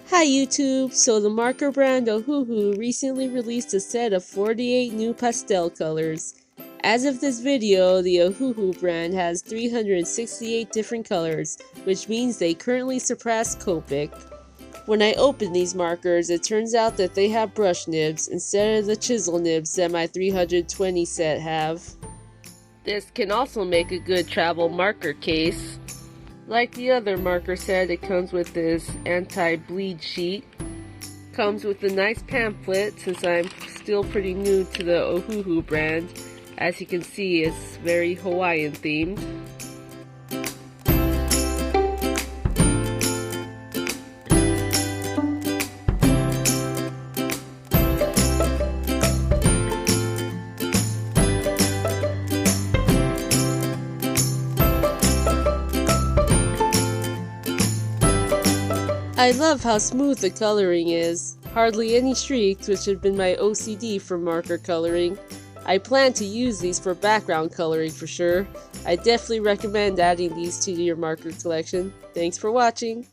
Hi YouTube! So the marker brand Ohuhu recently released a set of 48 new pastel colors. As of this video, the Ohuhu brand has 368 different colors, which means they currently surpass Copic. When I open these markers, it turns out that they have brush nibs instead of the chisel nibs that my 320 set have. This can also make a good travel marker case. Like the other marker set, it comes with this anti-bleed sheet. Comes with a nice pamphlet since I'm still pretty new to the Ohuhu brand. As you can see, it's very Hawaiian themed. I love how smooth the coloring is. Hardly any streaks, which have been my OCD for marker coloring. I plan to use these for background coloring for sure. I definitely recommend adding these to your marker collection. Thanks for watching!